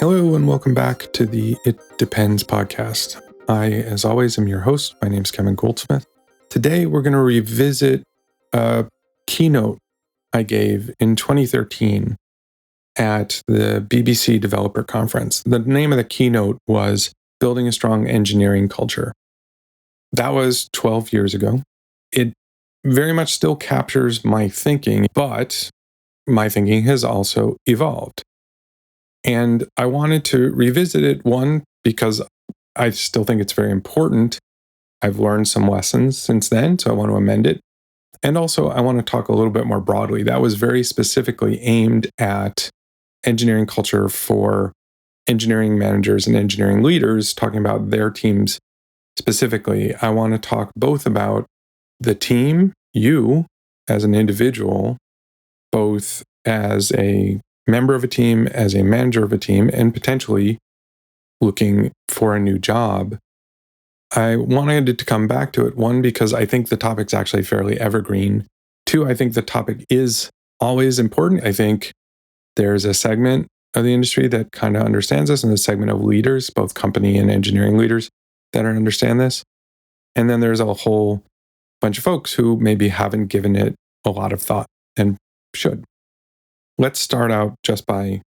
Hello and welcome back to the It Depends podcast. I, as always, am your host. My name's Kevin Goldsmith. Today, we're going to revisit a keynote I gave in 2013 at the BBC Developer Conference. The name of the keynote was Building a Strong Engineering Culture. That was 12 years ago. It very much still captures my thinking, but my thinking has also evolved. And I wanted to revisit it, one, because I still think it's very important. I've learned some lessons since then, so I want to amend it. And also, I want to talk a little bit more broadly. That was very specifically aimed at engineering culture for engineering managers and engineering leaders, talking about their teams specifically. I want to talk both about the team, you as an individual, both as a member of a team, as a manager of a team, and potentially looking for a new job. I wanted to come back to it, one, because I think the topic's actually fairly evergreen. Two, I think the topic is always important. I think there's a segment of the industry that kind of understands this, and a segment of leaders, both company and engineering leaders, that understand this. And then there's a whole bunch of folks who maybe haven't given it a lot of thought and should. Let's start out just by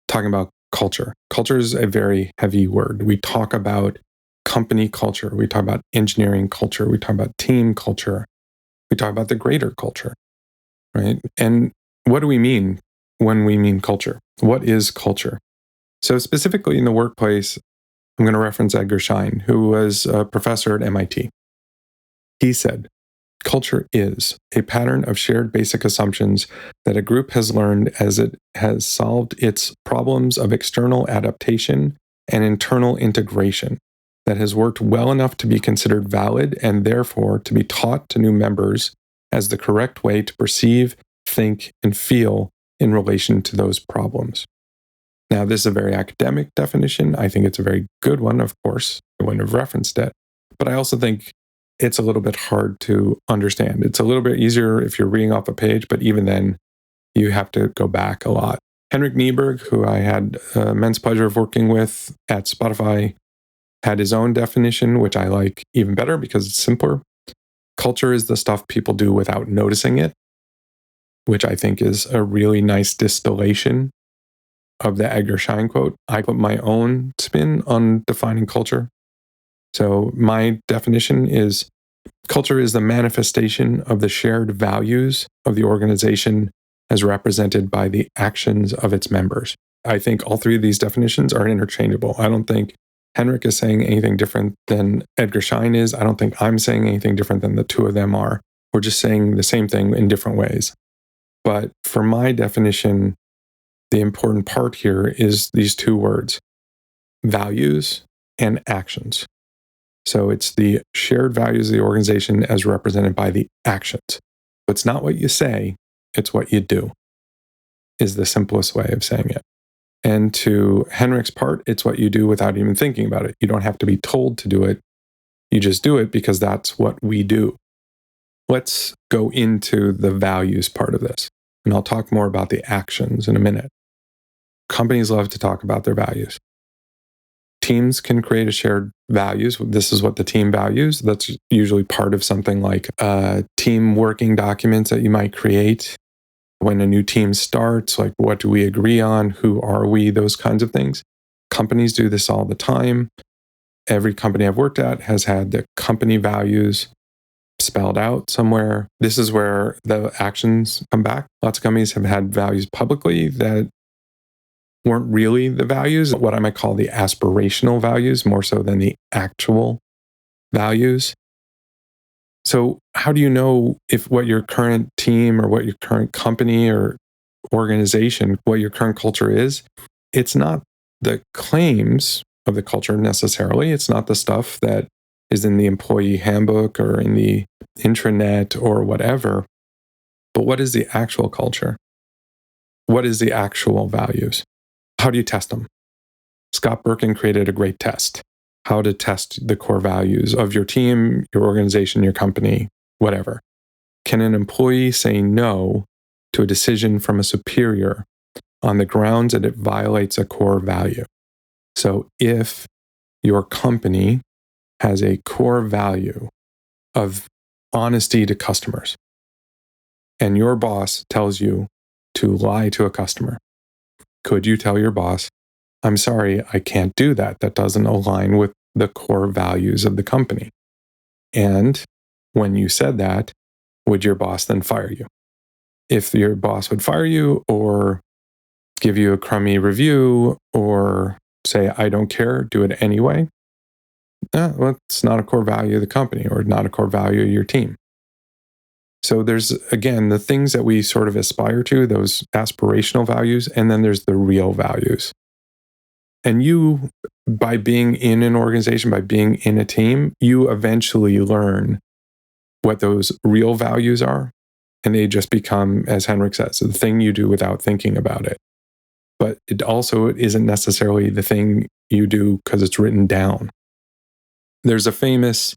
talking about culture. Culture is a very heavy word. We talk about company culture. We talk about engineering culture. We talk about team culture. We talk about the greater culture, right? And what do we mean when we mean culture? What is culture? So specifically in the workplace, I'm going to reference Edgar Schein, who was a professor at MIT. He said, "Culture is a pattern of shared basic assumptions that a group has learned as it has solved its problems of external adaptation and internal integration, that has worked well enough to be considered valid and therefore to be taught to new members as the correct way to perceive, think, and feel in relation to those problems." Now, this is a very academic definition. I think it's a very good one, of course. I wouldn't have referenced it. But I also think it's a little bit hard to understand. It's a little bit easier if you're reading off a page, but even then, you have to go back a lot. Henrik Nieberg, who I had immense pleasure of working with at Spotify, had his own definition, which I like even better because it's simpler. Culture is the stuff people do without noticing it, which I think is a really nice distillation of the Edgar Schein quote. I put my own spin on defining culture. So my definition is culture is the manifestation of the shared values of the organization as represented by the actions of its members. I think all three of these definitions are interchangeable. I don't think Henrik is saying anything different than Edgar Schein is. I don't think I'm saying anything different than the two of them are. We're just saying the same thing in different ways. But for my definition, the important part here is these two words, values and actions. So it's the shared values of the organization as represented by the actions. It's not what you say, it's what you do, is the simplest way of saying it. And to Henrik's part, it's what you do without even thinking about it. You don't have to be told to do it. You just do it because that's what we do. Let's go into the values part of this. And I'll talk more about the actions in a minute. Companies love to talk about their values. Teams can create a shared values. This is what the team values. That's usually part of something like team working documents that you might create when a new team starts, like what do we agree on? Who are we? Those kinds of things. Companies do this all the time. Every company I've worked at has had the company values spelled out somewhere. This is where the actions come back. Lots of companies have had values publicly that weren't really the values, what I might call the aspirational values, more so than the actual values. So how do you know if what your current team or what your current company or organization, what your current culture is? It's not the claims of the culture necessarily. It's not the stuff that is in the employee handbook or in the intranet or whatever. But what is the actual culture? What is the actual values? How do you test them? Scott Birkin created a great test. How to test the core values of your team, your organization, your company, whatever. Can an employee say no to a decision from a superior on the grounds that it violates a core value. So if your company has a core value of honesty to customers, and your boss tells you to lie to a customer, could you tell your boss, I'm sorry, I can't do that. That doesn't align with the core values of the company. And when you said that, would your boss then fire you? If your boss would fire you or give you a crummy review or say, I don't care, do it anyway, well, it's not a core value of the company or not a core value of your team. So there's, again, the things that we sort of aspire to, those aspirational values, and then there's the real values. And you, by being in an organization, by being in a team, you eventually learn what those real values are. And they just become, as Henrik says, the thing you do without thinking about it. But it also isn't necessarily the thing you do because it's written down. There's a famous,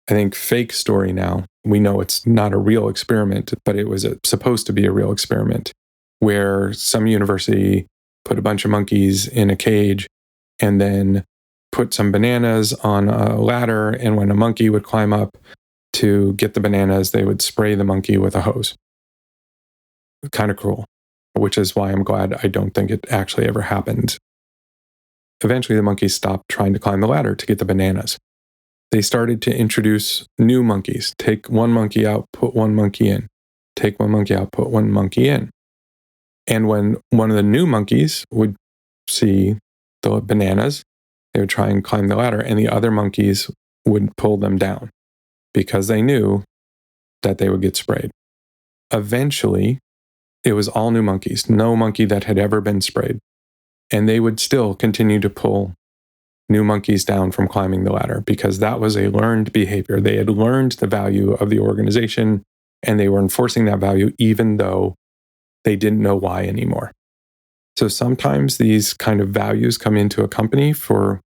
I think, fake story now. We know it's not a real experiment, but it was supposed to be a real experiment where some university put a bunch of monkeys in a cage and then put some bananas on a ladder. And when a monkey would climb up to get the bananas, they would spray the monkey with a hose. Kind of cruel, which is why I'm glad I don't think it actually ever happened. Eventually, the monkeys stopped trying to climb the ladder to get the bananas. They started to introduce new monkeys. Take one monkey out, put one monkey in. Take one monkey out, put one monkey in. And when one of the new monkeys would see the bananas, they would try and climb the ladder, and the other monkeys would pull them down because they knew that they would get sprayed. Eventually, it was all new monkeys, no monkey that had ever been sprayed. And they would still continue to pull new monkeys down from climbing the ladder because that was a learned behavior. They had learned the value of the organization and they were enforcing that value even though they didn't know why anymore. So sometimes these kind of values come into a company for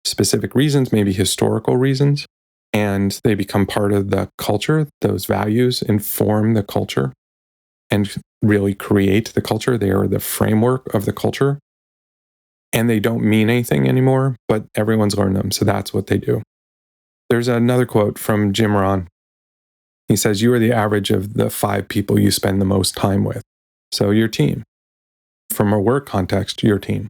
specific reasons, maybe historical reasons, and they become part of the culture. Those values inform the culture and really create the culture. They are the framework of the culture. And they don't mean anything anymore, but everyone's learned them. So that's what they do. There's another quote from Jim Rohn. He says, you are the average of the 5 people you spend the most time with. So your team. From a work context, your team.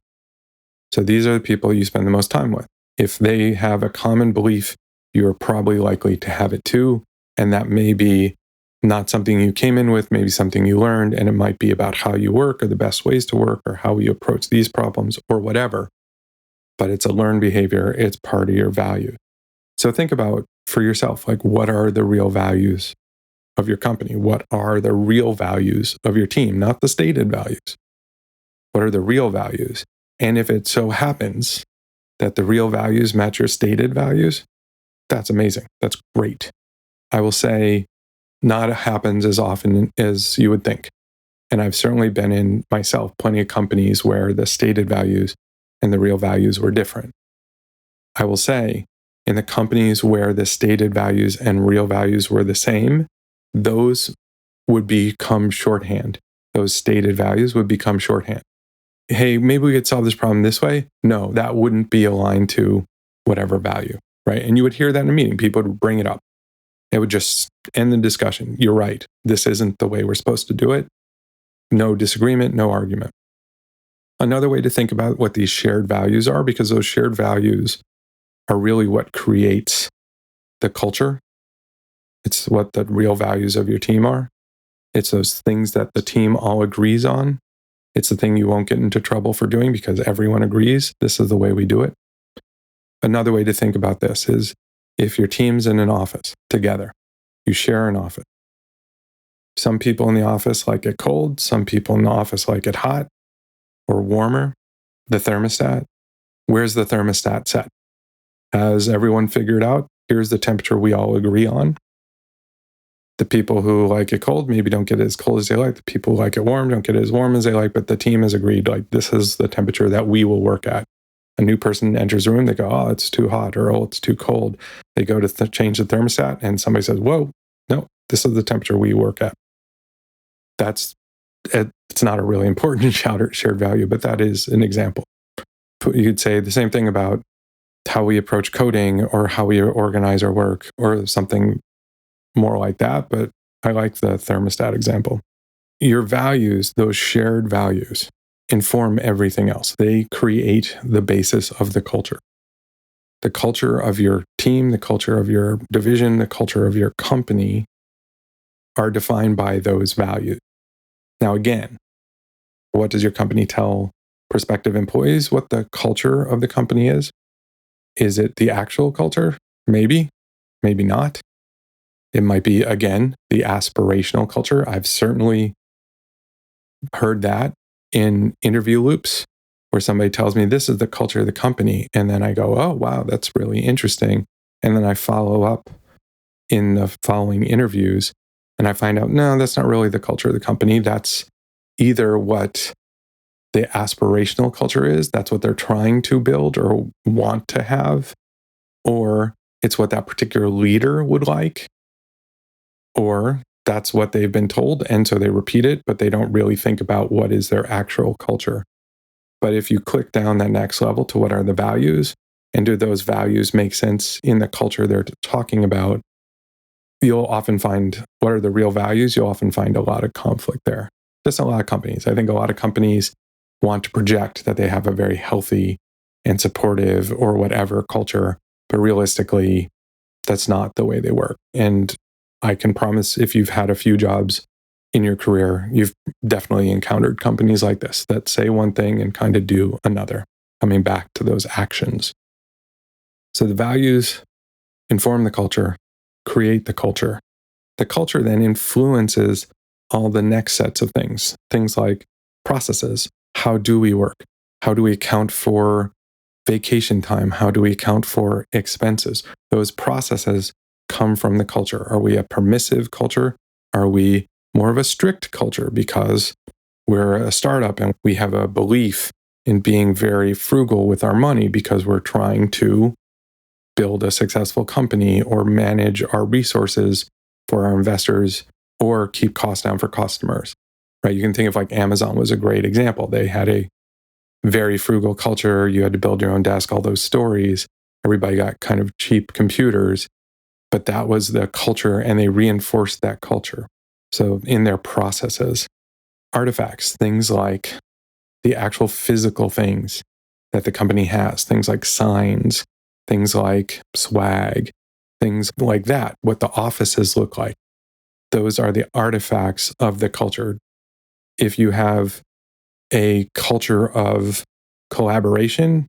So these are the people you spend the most time with. If they have a common belief, you're probably likely to have it too. And that may be not something you came in with, maybe something you learned, and it might be about how you work or the best ways to work or how you approach these problems or whatever. But it's a learned behavior. It's part of your value. So think about for yourself, like what are the real values of your company? What are the real values of your team? Not the stated values. What are the real values? And if it so happens that the real values match your stated values, that's amazing. That's great. I will say, not happens as often as you would think. And I've certainly been in myself plenty of companies where the stated values and the real values were different. I will say, in the companies where the stated values and real values were the same, those would become shorthand. Those stated values would become shorthand. Hey, maybe we could solve this problem this way. No, that wouldn't be aligned to whatever value, right? And you would hear that in a meeting. People would bring it up. It would just end the discussion. You're right. This isn't the way we're supposed to do it. No disagreement, no argument. Another way to think about what these shared values are, because those shared values are really what creates the culture. It's what the real values of your team are. It's those things that the team all agrees on. It's the thing you won't get into trouble for doing because everyone agrees this is the way we do it. Another way to think about this is if your team's in an office together, you share an office. Some people in the office like it cold. Some people in the office like it hot or warmer. The thermostat. Where's the thermostat set? Has everyone figured out? Here's the temperature we all agree on. The people who like it cold maybe don't get it as cold as they like. The people who like it warm don't get it as warm as they like, but the team has agreed, like, this is the temperature that we will work at. A new person enters the room, they go, oh, it's too hot, or oh, it's too cold. They go to change the thermostat, and somebody says, whoa, no, this is the temperature we work at. That's It's not a really important shared value, but that is an example. You could say the same thing about how we approach coding or how we organize our work or something more like that. But I like the thermostat example. Your values, those shared values, inform everything else. They create the basis of the culture. The culture of your team, the culture of your division, the culture of your company are defined by those values. Now, again, what does your company tell prospective employees what the culture of the company is? Is it the actual culture? Maybe, maybe not. It might be, again, the aspirational culture. I've certainly heard that in interview loops where somebody tells me this is the culture of the company. And then I go, oh, wow, that's really interesting. And then I follow up in the following interviews and I find out, no, that's not really the culture of the company. That's either what the aspirational culture is, that's what they're trying to build or want to have, or it's what that particular leader would like, or that's what they've been told. And so they repeat it, but they don't really think about what is their actual culture. But if you click down that next level to what are the values, and do those values make sense in the culture they're talking about, you'll often find what are the real values. You'll often find a lot of conflict there. Just a lot of companies. I think a lot of companies want to project that they have a very healthy and supportive or whatever culture, but realistically, that's not the way they work. And I can promise if you've had a few jobs in your career, you've definitely encountered companies like this that say one thing and kind of do another, coming back to those actions. So the values inform the culture, create the culture. The culture then influences all the next sets of things like processes. How do we work? How do we account for vacation time? How do we account for expenses? Those processes come from the culture. Are we a permissive culture? Are we more of a strict culture because we're a startup and we have a belief in being very frugal with our money because we're trying to build a successful company or manage our resources for our investors or keep costs down for customers, right? You can think of like Amazon was a great example. They had a very frugal culture. You had to build your own desk, all those stories. Everybody got kind of cheap computers, but that was the culture and they reinforced that culture. So in their processes, artifacts, things like the actual physical things that the company has, things like signs, things like swag, things like that, what the offices look like. Those are the artifacts of the culture. If you have a culture of collaboration,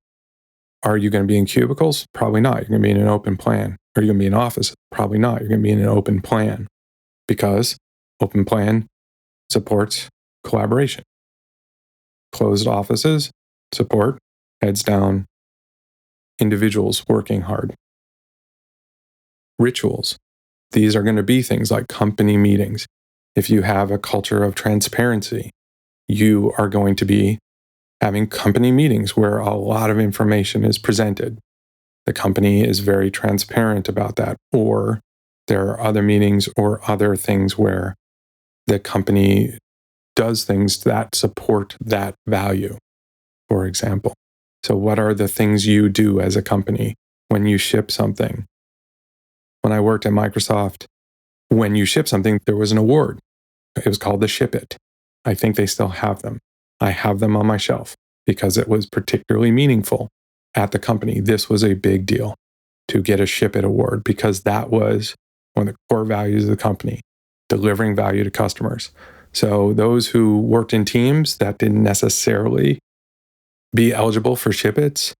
are you going to be in cubicles? Probably not. You're going to be in an open plan. Are you going to be in an office? Probably not. You're going to be in an open plan because open plan supports collaboration. Closed offices support heads down, individuals working hard. Rituals. These are going to be things like company meetings. If you have a culture of transparency, you are going to be having company meetings where a lot of information is presented. The company is very transparent about that. Or there are other meetings or other things where the company does things that support that value, for example. So what are the things you do as a company when you ship something? When I worked at Microsoft, when you ship something, there was an award. It was called the Ship It. I think they still have them. I have them on my shelf because it was particularly meaningful at the company. This was a big deal to get a Ship It award because that was one of the core values of the company, delivering value to customers. So those who worked in teams that didn't necessarily be eligible for Ship Its,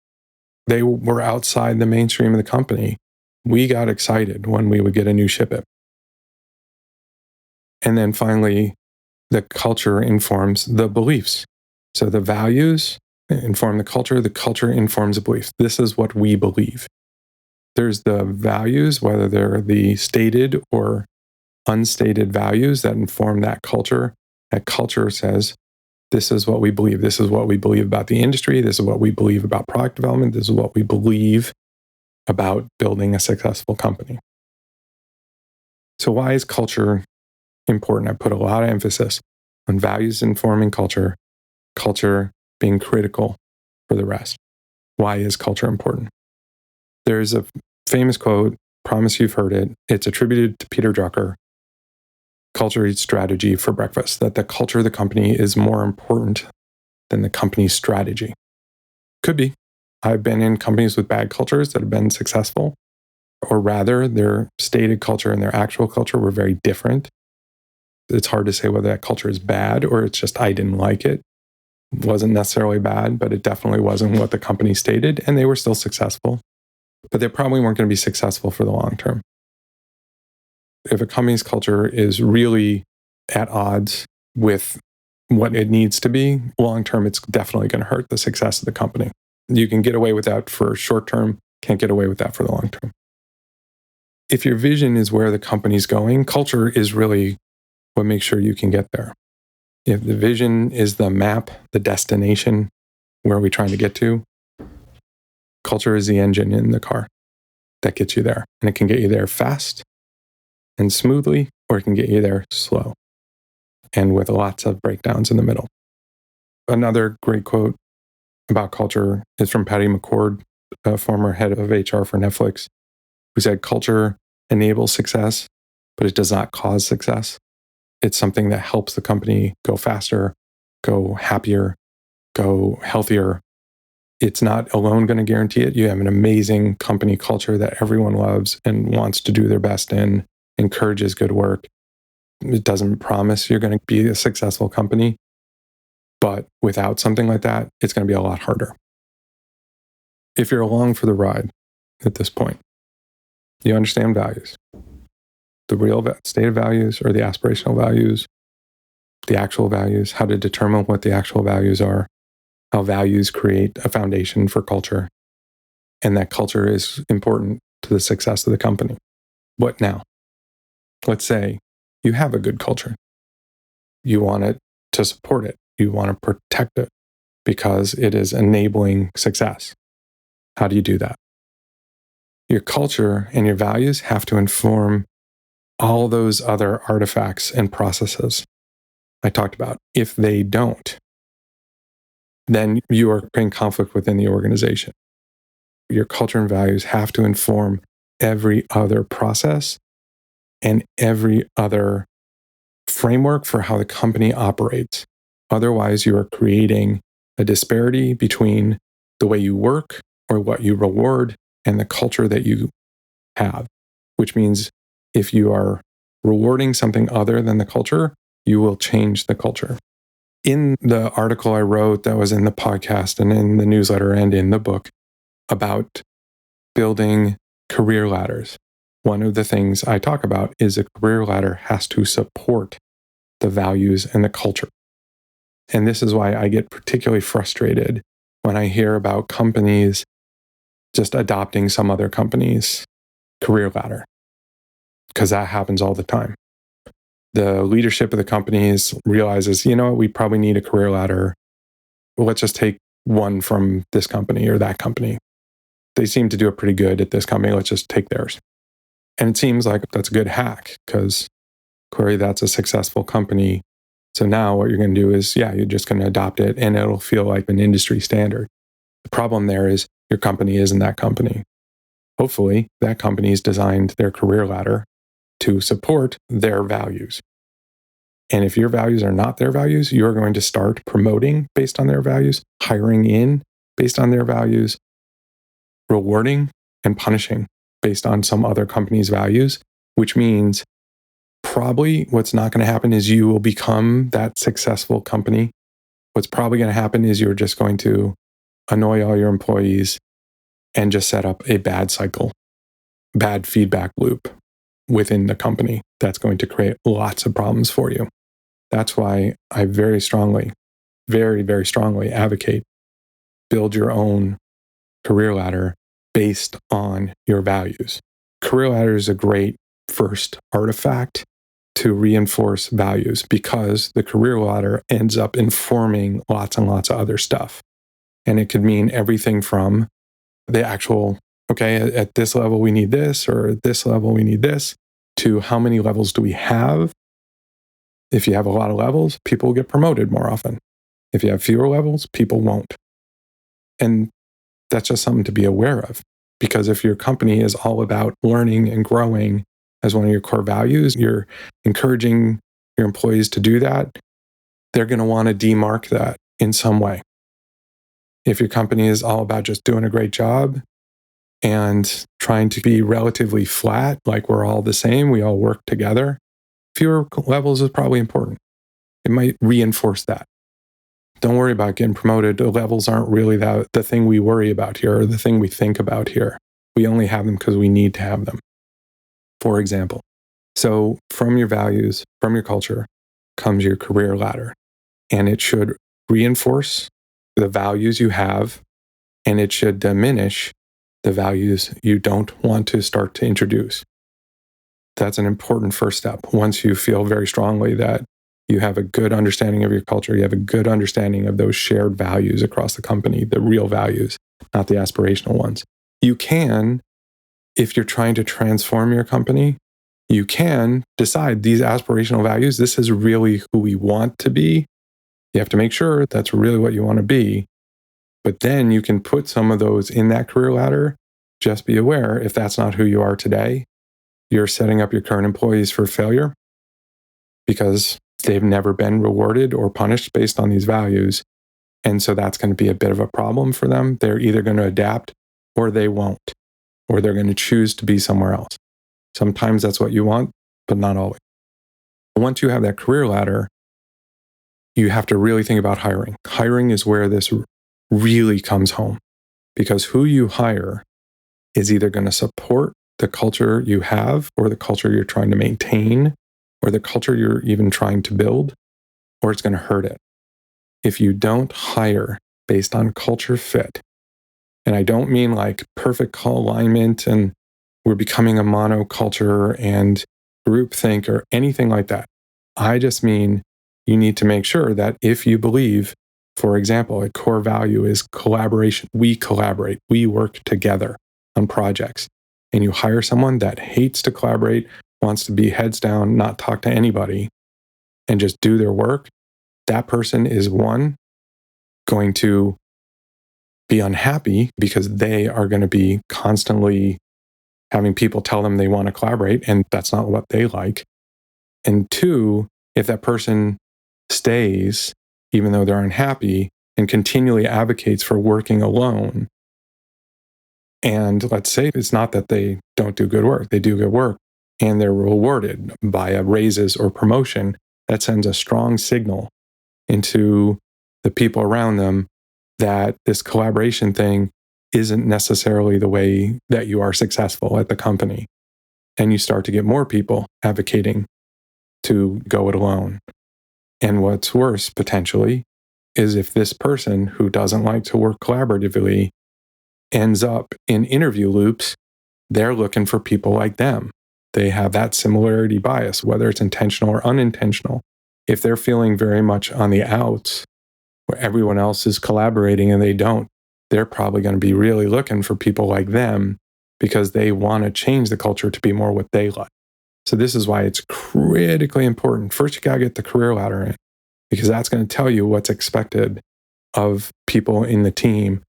they were outside the mainstream of the company. We got excited when we would get a new Ship It. And then finally, the culture informs the beliefs. So the values inform the culture informs the beliefs. This is what we believe. There's the values, whether they're the stated or unstated values that inform that culture. That culture says, this is what we believe. This is what we believe about the industry. This is what we believe about product development. This is what we believe about building a successful company. So why is culture important? I put a lot of emphasis on values informing culture, culture being critical for the rest. Why is culture important? There's a famous quote, promise you've heard it. It's attributed to Peter Drucker. Culture eats strategy for breakfast, that the culture of the company is more important than the company's strategy. Could be. I've been in companies with bad cultures that have been successful, or rather, their stated culture and their actual culture were very different. It's hard to say whether that culture is bad or it's just I didn't like it. It wasn't necessarily bad, but it definitely wasn't what the company stated, and they were still successful. But they probably weren't going to be successful for the long term. If a company's culture is really at odds with what it needs to be, long term, it's definitely going to hurt the success of the company. You can get away with that for short term, can't get away with that for the long term. If your vision is where the company's going, culture is really what makes sure you can get there. If the vision is the map, the destination, where are we trying to get to? Culture is the engine in the car that gets you there. And it can get you there fast and smoothly, or it can get you there slow and with lots of breakdowns in the middle. Another great quote about culture is from Patty McCord, a former head of HR for Netflix, who said, culture enables success, but it does not cause success. It's something that helps the company go faster, go happier, go healthier. It's not alone going to guarantee it. You have an amazing company culture that everyone loves and wants to do their best in, encourages good work. It doesn't promise you're going to be a successful company, but without something like that, it's going to be a lot harder. If you're along for the ride at this point, you understand values, the real stated values or the aspirational values, the actual values, how to determine what the actual values are, how values create a foundation for culture, and that culture is important to the success of the company. What now? Let's say you have a good culture. You want it to support it. You want to protect it because it is enabling success. How do you do that? Your culture and your values have to inform all those other artifacts and processes I talked about. If they don't, then you are creating conflict within the organization. Your culture and values have to inform every other process and every other framework for how the company operates. Otherwise, you are creating a disparity between the way you work or what you reward and the culture that you have, which means if you are rewarding something other than the culture, you will change the culture. In the article I wrote that was in the podcast and in the newsletter and in the book about building career ladders, one of the things I talk about is a career ladder has to support the values and the culture. And this is why I get particularly frustrated when I hear about companies just adopting some other company's career ladder, because that happens all the time. The leadership of the companies realizes, we probably need a career ladder. Well, let's just take one from this company or that company. They seem to do it pretty good at this company. Let's just take theirs. And it seems like that's a good hack because clearly that's a successful company. So now what you're going to do is, you're just going to adopt it and it'll feel like an industry standard. The problem there is your company isn't that company. Hopefully, that company's designed their career ladder to support their values. And if your values are not their values, you're going to start promoting based on their values, hiring in based on their values, rewarding and punishing based on some other company's values, which means probably what's not going to happen is you will become that successful company. What's probably going to happen is you're just going to annoy all your employees and just set up a bad cycle, bad feedback loop within the company that's going to create lots of problems for you. That's why I very strongly, very, very strongly advocate build your own career ladder based on your values. Career ladder is a great first artifact to reinforce values because the career ladder ends up informing lots and lots of other stuff. And it could mean everything from the actual, at this level we need this, or at this level we need this, to how many levels do we have? If you have a lot of levels, people will get promoted more often. If you have fewer levels, people won't. And that's just something to be aware of. Because if your company is all about learning and growing as one of your core values, you're encouraging your employees to do that, they're going to want to demark that in some way. If your company is all about just doing a great job and trying to be relatively flat, like we're all the same, we all work together, fewer levels is probably important. It might reinforce that. Don't worry about getting promoted. The levels aren't really the thing we worry about here or the thing we think about here. We only have them because we need to have them, for example. So from your values, from your culture, comes your career ladder. And it should reinforce the values you have, and it should diminish the values you don't want to start to introduce. That's an important first step. Once you feel very strongly that you have a good understanding of your culture, you have a good understanding of those shared values across the company, the real values, not the aspirational ones. You can, if you're trying to transform your company, you can decide these aspirational values, this is really who we want to be. You have to make sure that's really what you want to be. But then you can put some of those in that career ladder. Just be aware, if that's not who you are today, you're setting up your current employees for failure because they've never been rewarded or punished based on these values. And so that's going to be a bit of a problem for them. They're either going to adapt or they won't, or they're going to choose to be somewhere else. Sometimes that's what you want, but not always. Once you have that career ladder, you have to really think about hiring. Hiring is where this really comes home because who you hire is either going to support the culture you have or the culture you're trying to maintain or the culture you're even trying to build, or it's going to hurt it. If you don't hire based on culture fit, and I don't mean like perfect alignment and we're becoming a monoculture and groupthink or anything like that. I just mean you need to make sure that if you believe, for example, a core value is collaboration, we collaborate, we work together on projects, and you hire someone that hates to collaborate, wants to be heads down, not talk to anybody, and just do their work, that person is one, going to be unhappy because they are going to be constantly having people tell them they want to collaborate, and that's not what they like. And two, if that person stays, even though they're unhappy, and continually advocates for working alone, and let's say it's not that they don't do good work, they do good work, and they're rewarded by raises or promotion, that sends a strong signal into the people around them that this collaboration thing isn't necessarily the way that you are successful at the company. And you start to get more people advocating to go it alone. And what's worse, potentially, is if this person who doesn't like to work collaboratively ends up in interview loops, they're looking for people like them. They have that similarity bias, whether it's intentional or unintentional. If they're feeling very much on the outs, where everyone else is collaborating and they don't, they're probably going to be really looking for people like them because they want to change the culture to be more what they like. So this is why it's critically important. First, you got to get the career ladder in because that's going to tell you what's expected of people in the team.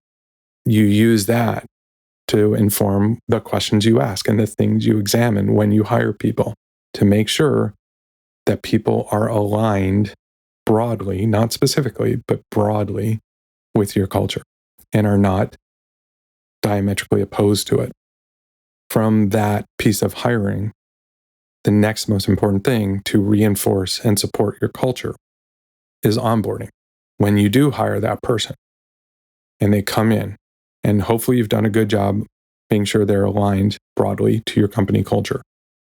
You use that to inform the questions you ask and the things you examine when you hire people to make sure that people are aligned broadly, not specifically, but broadly with your culture and are not diametrically opposed to it. From that piece of hiring, the next most important thing to reinforce and support your culture is onboarding. When you do hire that person and they come in, and hopefully you've done a good job making sure they're aligned broadly to your company culture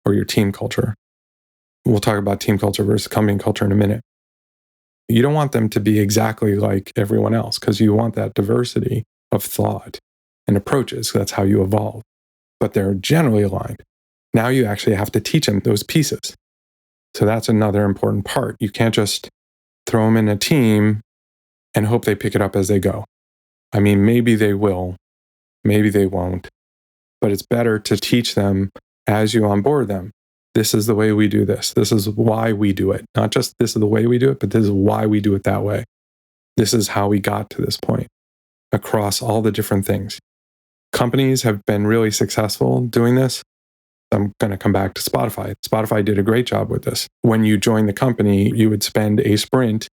or your team culture. We'll talk about team culture versus company culture in a minute. You don't want them to be exactly like everyone else because you want that diversity of thought and approaches. That's how you evolve. But they're generally aligned. Now you actually have to teach them those pieces. So that's another important part. You can't just throw them in a team and hope they pick it up as they go. I mean, maybe they will, maybe they won't, but it's better to teach them as you onboard them. This is the way we do this. This is why we do it. Not just this is the way we do it, but this is why we do it that way. This is how we got to this point across all the different things. Companies have been really successful doing this. I'm going to come back to Spotify. Spotify did a great job with this. When you join the company, you would spend a sprint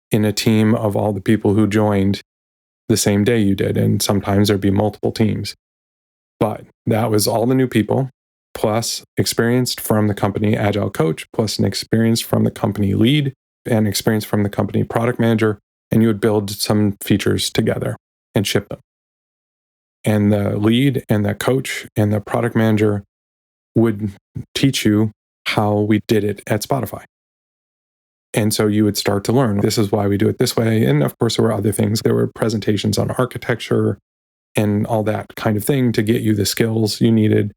in a team of all the people who joined the same day you did. And sometimes there'd be multiple teams. But that was all the new people, plus experienced from the company agile coach, plus an experience from the company lead, and experience from the company product manager. And you would build some features together and ship them. And the lead and the coach and the product manager would teach you how we did it at Spotify. And so you would start to learn, this is why we do it this way. And of course, there were other things. There were presentations on architecture and all that kind of thing to get you the skills you needed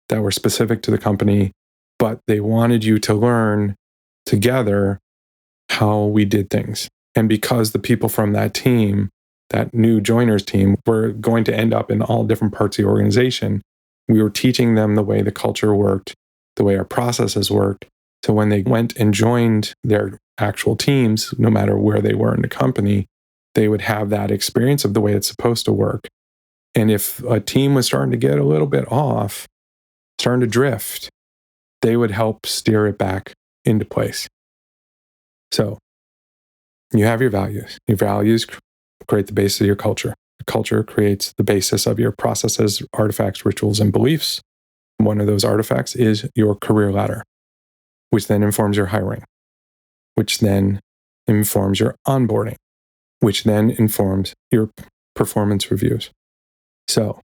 that were specific to the company. But they wanted you to learn together how we did things. And because the people from that team, that new joiners team, were going to end up in all different parts of the organization, we were teaching them the way the culture worked, the way our processes worked. So when they went and joined their actual teams, no matter where they were in the company, they would have that experience of the way it's supposed to work. And if a team was starting to get a little bit off, starting to drift, they would help steer it back into place. So you have your values. Your values create the basis of your culture. The culture creates the basis of your processes, artifacts, rituals, and beliefs. One of those artifacts is your career ladder, which then informs your hiring, which then informs your onboarding, which then informs your performance reviews. So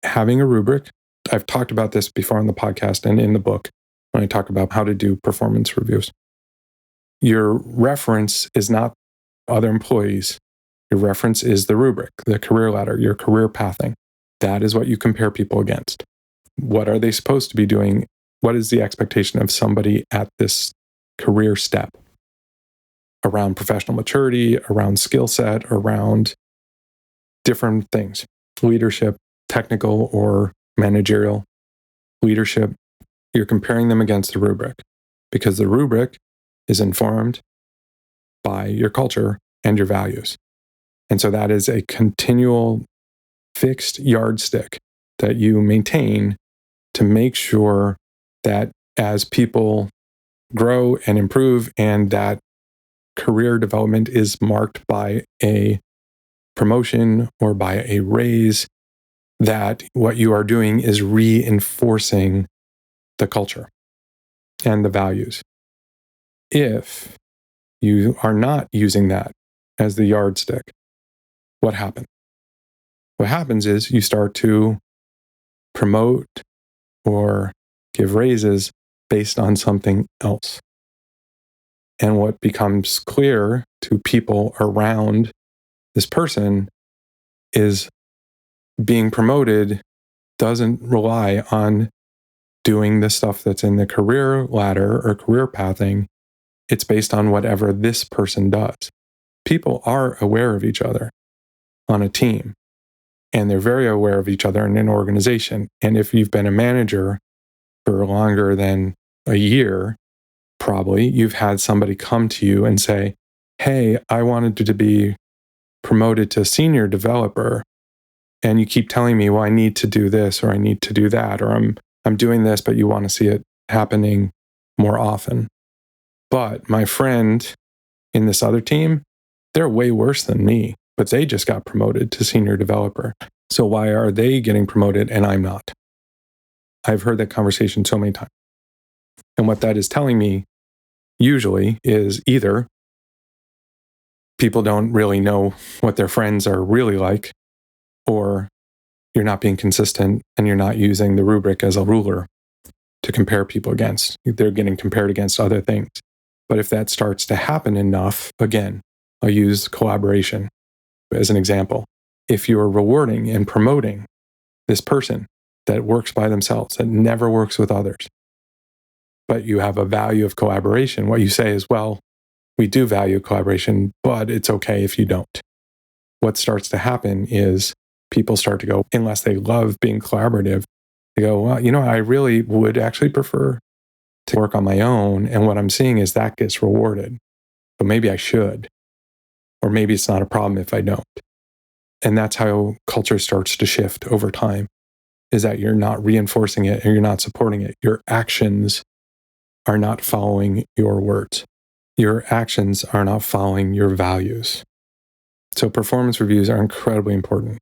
having a rubric, I've talked about this before on the podcast and in the book when I talk about how to do performance reviews. Your reference is not other employees. Your reference is the rubric, the career ladder, your career pathing. That is what you compare people against. What are they supposed to be doing? What is the expectation of somebody at this career step around professional maturity, around skill set, around different things, leadership, technical or managerial leadership? You're comparing them against the rubric because the rubric is informed by your culture and your values. And so that is a continual fixed yardstick that you maintain to make sure that as people grow and improve and that career development is marked by a promotion or by a raise, that what you are doing is reinforcing the culture and the values. If you are not using that as the yardstick, what happens? What happens is you start to promote or give raises based on something else. And what becomes clear to people around this person is being promoted doesn't rely on doing the stuff that's in the career ladder or career pathing. It's based on whatever this person does. People are aware of each other on a team, and they're very aware of each other in an organization. And if you've been a manager for longer than a year, probably you've had somebody come to you and say, hey, I wanted to be promoted to senior developer. And you keep telling me, well, I need to do this or I need to do that, or I'm doing this, but you want to see it happening more often. But my friend in this other team, they're way worse than me, but they just got promoted to senior developer. So why are they getting promoted and I'm not? I've heard that conversation so many times. And what that is telling me usually is either people don't really know what their friends are really like, or you're not being consistent and you're not using the rubric as a ruler to compare people against. They're getting compared against other things. But if that starts to happen enough, again, I'll use collaboration as an example. If you're rewarding and promoting this person that works by themselves, that never works with others, but you have a value of collaboration, what you say is, well, we do value collaboration, but it's okay if you don't. What starts to happen is people start to go, unless they love being collaborative, they go, well, I really would actually prefer to work on my own. And what I'm seeing is that gets rewarded. But maybe I should, or maybe it's not a problem if I don't. And that's how culture starts to shift over time, is that you're not reinforcing it and you're not supporting it. Your actions are not following your words. Your actions are not following your values. So performance reviews are incredibly important.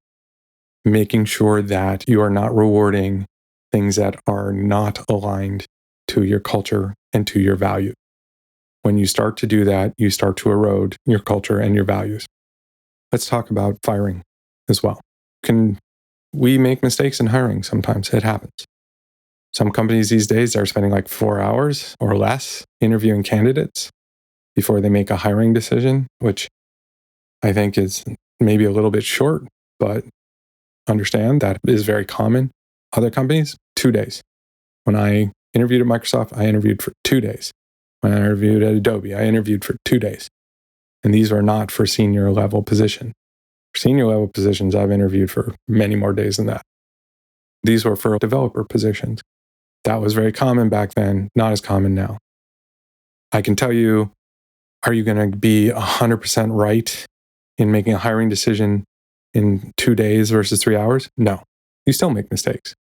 Making sure that you are not rewarding things that are not aligned to your culture and to your value. When you start to do that, you start to erode your culture and your values. Let's talk about firing as well. We make mistakes in hiring sometimes. It happens. Some companies these days are spending like 4 hours or less interviewing candidates before they make a hiring decision, which I think is maybe a little bit short, but understand that is very common. Other companies, 2 days. When I interviewed at Microsoft, I interviewed for 2 days. When I interviewed at Adobe, I interviewed for 2 days. And these were not for senior level position. For senior level positions, I've interviewed for many more days than that. These were for developer positions. That was very common back then, not as common now. I can tell you, are you going to be 100% right in making a hiring decision in 2 days versus 3 hours? No. You still make mistakes.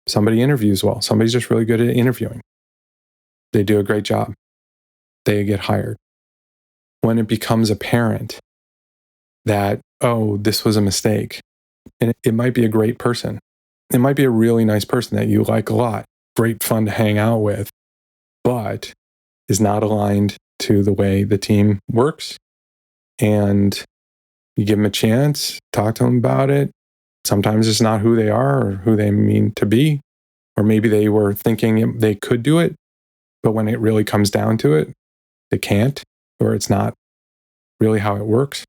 Somebody interviews well. Somebody's just really good at interviewing. They do a great job. They get hired. When it becomes apparent that, oh, this was a mistake, and it might be a great person. It might be a really nice person that you like a lot, great fun to hang out with, but is not aligned to the way the team works. And you give them a chance, talk to them about it. Sometimes it's not who they are or who they mean to be. Or maybe they were thinking they could do it, but when it really comes down to it, they can't, or it's not really how it works.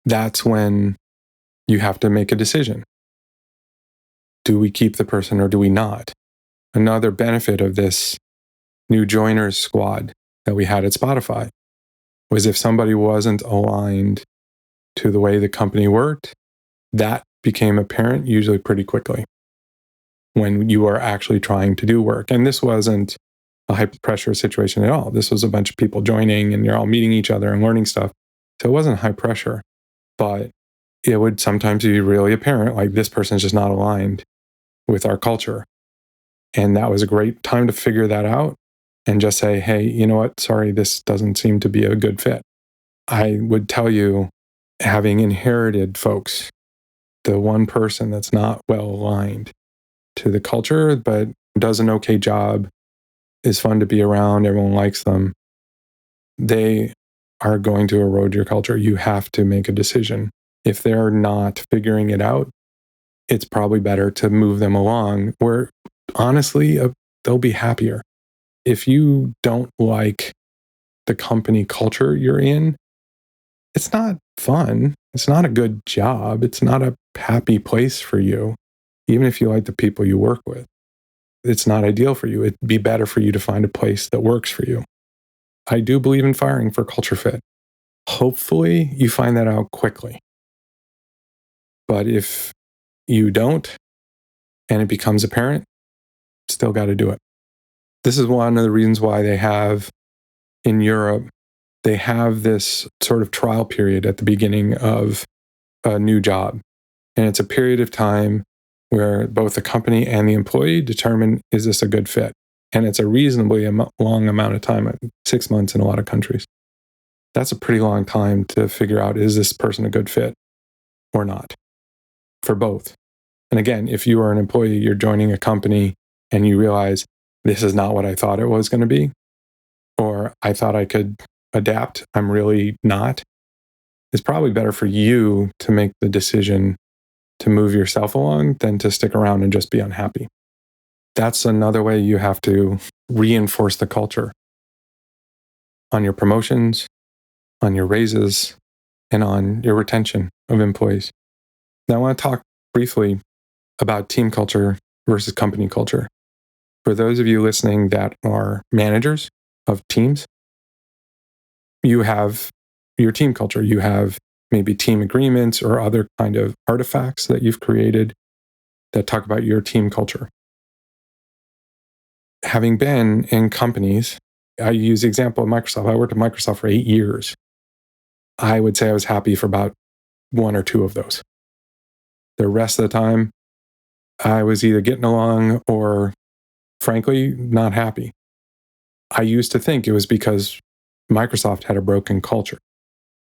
That's when you have to make a decision. Do we keep the person or do we not? Another benefit of this new joiners squad that we had at Spotify was if somebody wasn't aligned to the way the company worked, that became apparent usually pretty quickly when you are actually trying to do work. And this wasn't a high pressure situation at all. This was a bunch of people joining and you're all meeting each other and learning stuff. So it wasn't high pressure, but it would sometimes be really apparent, like this person's just not aligned with our culture. And that was a great time to figure that out and just say, hey, you know what? Sorry, this doesn't seem to be a good fit. I would tell you, having inherited folks, the one person that's not well aligned to the culture, but does an okay job, is fun to be around, everyone likes them, they are going to erode your culture. You have to make a decision. If they're not figuring it out, it's probably better to move them along where honestly, they'll be happier. If you don't like the company culture you're in, it's not fun. It's not a good job. It's not a happy place for you. Even if you like the people you work with, it's not ideal for you. It'd be better for you to find a place that works for you. I do believe in firing for culture fit. Hopefully you find that out quickly. But if you don't, and it becomes apparent, still got to do it. This is one of the reasons why they have in Europe, they have this sort of trial period at the beginning of a new job. And it's a period of time where both the company and the employee determine, is this a good fit? And it's a reasonably long amount of time, 6 months in a lot of countries. That's a pretty long time to figure out, is this person a good fit or not? For both. And again, if you are an employee, you're joining a company and you realize this is not what I thought it was going to be, or I thought I could adapt, I'm really not, it's probably better for you to make the decision to move yourself along than to stick around and just be unhappy. That's another way you have to reinforce the culture on your promotions, on your raises, and on your retention of employees. Now, I want to talk briefly about team culture versus company culture. For those of you listening that are managers of teams, you have your team culture. You have maybe team agreements or other kind of artifacts that you've created that talk about your team culture. having been in companies, I use the example of Microsoft. I worked at Microsoft for 8 years. I would say I was happy for about one or two of those. The rest of the time, I was either getting along or, frankly, not happy. I used to think it was because Microsoft had a broken culture,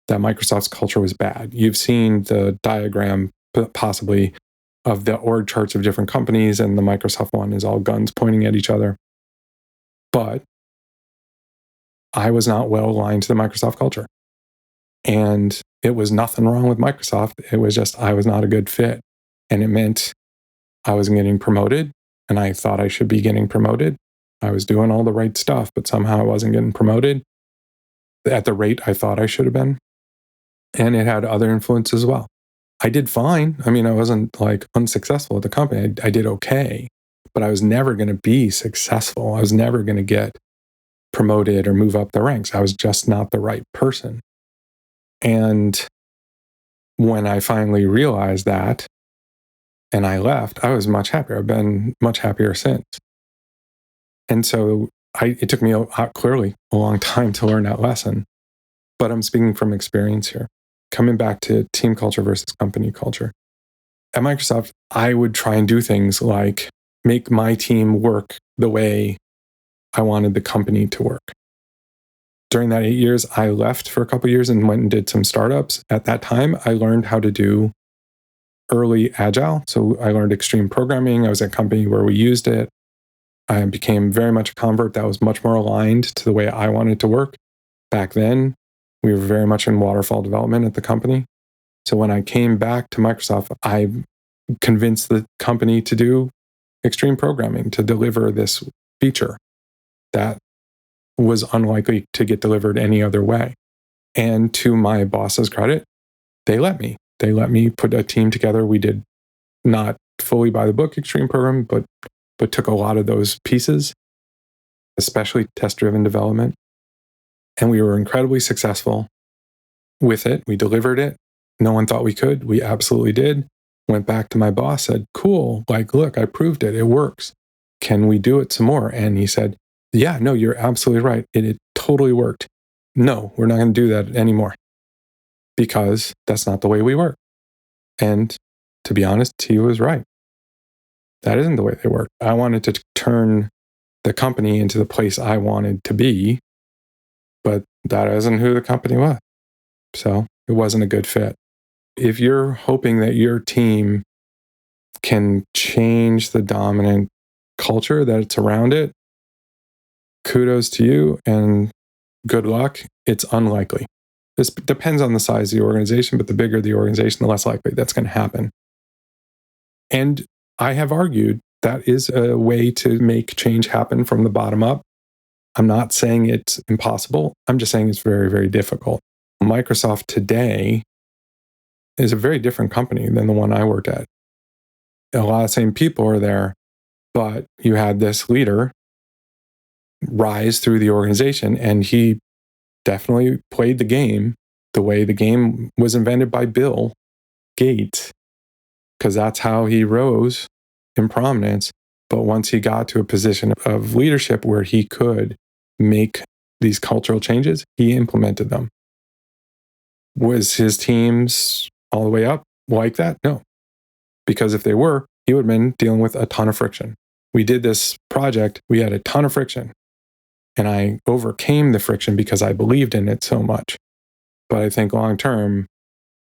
that Microsoft's culture was bad. You've seen the diagram, possibly, of the org charts of different companies, and the Microsoft one is all guns pointing at each other. But I was not well aligned to the Microsoft culture. And it was nothing wrong with Microsoft. It was just I was not a good fit. And it meant I wasn't getting promoted, and I thought I should be getting promoted. I was doing all the right stuff, but somehow I wasn't getting promoted at the rate I thought I should have been. And it had other influences as well. I did fine. I mean, I wasn't like unsuccessful at the company. I did okay, but I was never going to be successful. I was never going to get promoted or move up the ranks. I was just not the right person. And when I finally realized that and I left, I was much happier. I've been much happier since. And so it took me clearly a long time to learn that lesson, but I'm speaking from experience here. Coming back to team culture versus company culture. At Microsoft, I would try and do things like make my team work the way I wanted the company to work. During that 8 years, I left for a couple of years and went and did some startups. At that time, I learned how to do early agile. So I learned extreme programming. I was at a company where we used it. I became very much a convert that was much more aligned to the way I wanted to work. Back then, we were very much in waterfall development at the company. So when I came back to Microsoft, I convinced the company to do extreme programming, to deliver this feature that was unlikely to get delivered any other way. And to my boss's credit, they let me. They let me put a team together. We did not fully by the book extreme program, but took a lot of those pieces, especially test-driven development. And we were incredibly successful with it. We delivered it. No one thought we could. We absolutely did. Went back to my boss, said, cool, like, look, I proved it. It works. Can we do it some more? And he said, yeah, no, you're absolutely right. It totally worked. No, we're not going to do that anymore because that's not the way we work. And to be honest, he was right. That isn't the way they work. I wanted to turn the company into the place I wanted to be, but that isn't who the company was. So it wasn't a good fit. If you're hoping that your team can change the dominant culture that's around it, kudos to you and good luck. It's unlikely. This depends on the size of the organization, but the bigger the organization, the less likely that's going to happen. And I have argued that is a way to make change happen from the bottom up. I'm not saying it's impossible. I'm just saying it's very, very difficult. Microsoft today is a very different company than the one I worked at. A lot of the same people are there, but you had this leader rise through the organization, and he definitely played the game the way the game was invented by Bill Gates, because that's how he rose in prominence. But once he got to a position of leadership where he could make these cultural changes, he implemented them. Was his teams all the way up like that? No. Because if they were, he would have been dealing with a ton of friction. We did this project, we had a ton of friction. And I overcame the friction because I believed in it so much. But I think long term,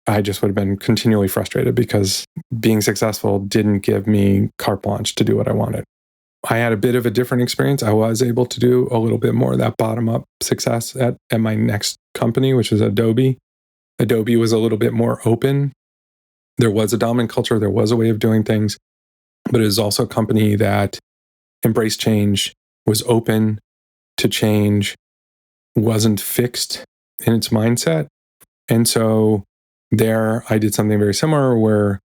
I just would have been continually frustrated because being successful didn't give me carte blanche to do what I wanted. I had a bit of a different experience. I was able to do a little bit more of that bottom-up success at my next company, which was Adobe. Adobe was a little bit more open. There was a dominant culture. There was a way of doing things. But it was also a company that embraced change, was open to change, wasn't fixed in its mindset. And so there I did something very similar where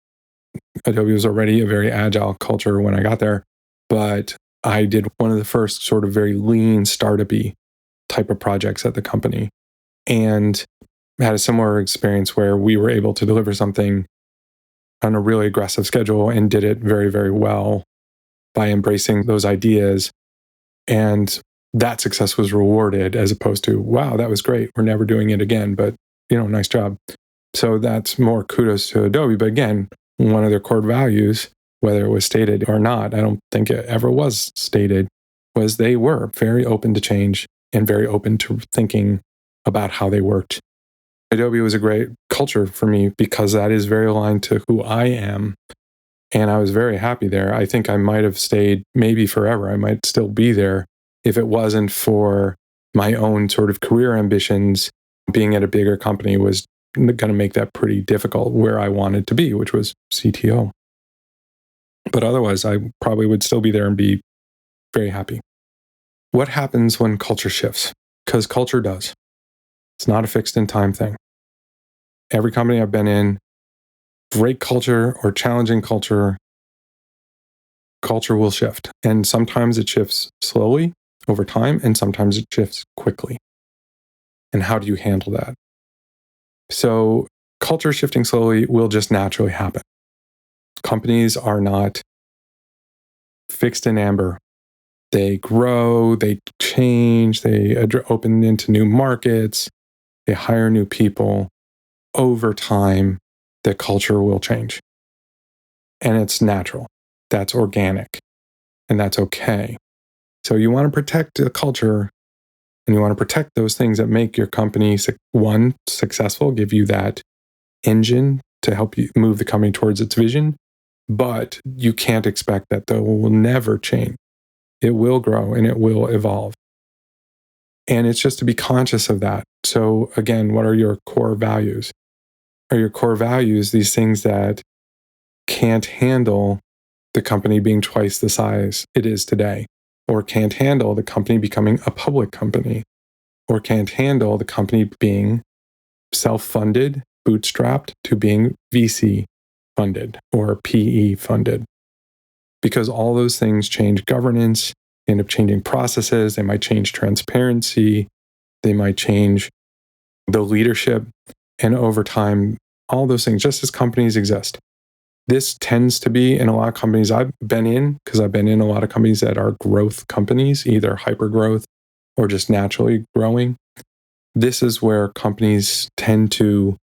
Adobe was already a very agile culture when I got there, but I did one of the first sort of very lean startup-y type of projects at the company and had a similar experience where we were able to deliver something on a really aggressive schedule and did it very, very well by embracing those ideas And that success was rewarded as opposed to, wow, that was great. We're never doing it again, but nice job. So that's more kudos to Adobe. But again, one of their core values, whether it was stated or not, I don't think it ever was stated, was they were very open to change and very open to thinking about how they worked. Adobe was a great culture for me because that is very aligned to who I am. And I was very happy there. I think I might have stayed maybe forever. I might still be there if it wasn't for my own sort of career ambitions. Being at a bigger company was going to make that pretty difficult where I wanted to be, which was CTO. But otherwise, I probably would still be there and be very happy. What happens when culture shifts? Because culture does. It's not a fixed in time thing. Every company I've been in, great culture or challenging culture will shift. And sometimes it shifts slowly over time, and sometimes it shifts quickly. And how do you handle that? So culture shifting slowly will just naturally happen. Companies are not fixed in amber. They grow, they change, they open into new markets, they hire new people. Over time, the culture will change. And it's natural. That's organic. And that's okay. So you want to protect the culture and you want to protect those things that make your company, one, successful, give you that engine to help you move the company towards its vision. But you can't expect that they will never change. It will grow and it will evolve. And it's just to be conscious of that. So again, what are your core values? Are your core values these things that can't handle the company being twice the size it is today, or can't handle the company becoming a public company, or can't handle the company being self-funded, bootstrapped to being VC funded or PE funded? Because all those things change governance, end up changing processes, they might change transparency, they might change the leadership, and over time, all those things, just as companies exist. This tends to be in a lot of companies I've been in, because I've been in a lot of companies that are growth companies, either hyper growth or just naturally growing. This is where companies tend to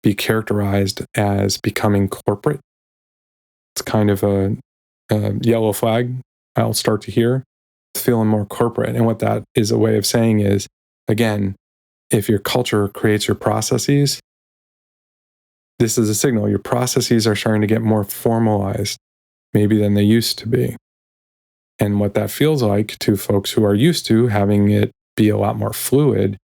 be characterized as becoming corporate. It's kind of a yellow flag I'll start to hear, feeling more corporate. And what that is a way of saying is, again, if your culture creates your processes, this is a signal. Your processes are starting to get more formalized, maybe than they used to be. And what that feels like to folks who are used to having it be a lot more fluid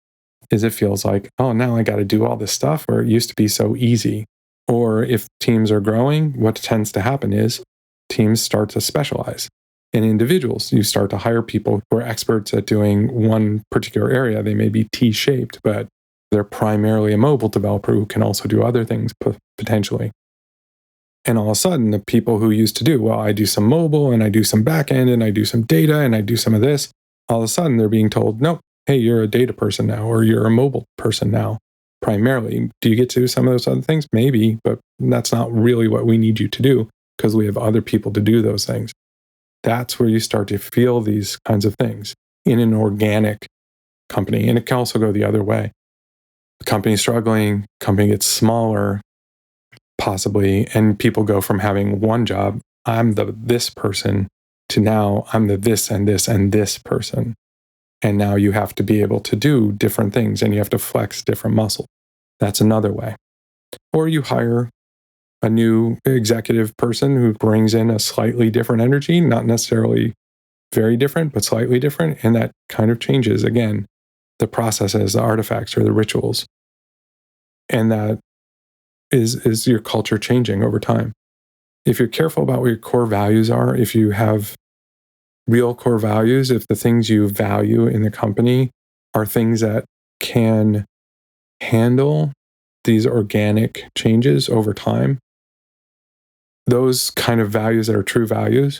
is it feels like, oh, now I got to do all this stuff where it used to be so easy. Or if teams are growing, what tends to happen is teams start to specialize. In individuals, you start to hire people who are experts at doing one particular area. They may be T-shaped, but they're primarily a mobile developer who can also do other things potentially. And all of a sudden, the people who used to do, well, I do some mobile and I do some backend and I do some data and I do some of this, all of a sudden they're being told, no, hey, you're a data person now, or you're a mobile person now, primarily. Do you get to do some of those other things? Maybe, but that's not really what we need you to do because we have other people to do those things. That's where you start to feel these kinds of things in an organic company. And it can also go the other way. The company's struggling, company gets smaller, possibly, and people go from having one job, I'm the this person, to now I'm the this and this and this person. And now you have to be able to do different things and you have to flex different muscles. That's another way. Or you hire a new executive person who brings in a slightly different energy, not necessarily very different, but slightly different. And that kind of changes, again, the processes, the artifacts, or the rituals. And that is your culture changing over time. If you're careful about what your core values are, if you have real core values, if the things you value in the company are things that can handle these organic changes over time, those kind of values that are true values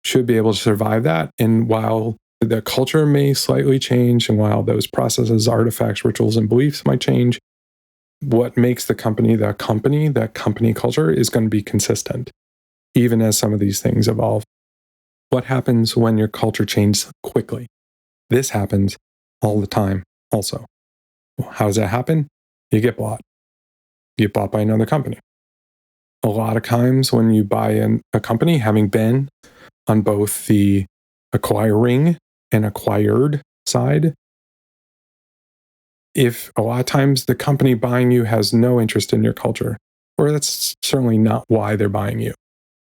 should be able to survive that. And while the culture may slightly change, and while those processes, artifacts, rituals, and beliefs might change, what makes the company that company culture is going to be consistent, even as some of these things evolve. What happens when your culture changes quickly? This happens all the time also. How does that happen? You get bought. You get bought by another company. A lot of times when you buy a company, having been on both the acquiring and acquired side, if a lot of times the company buying you has no interest in your culture, or that's certainly not why they're buying you.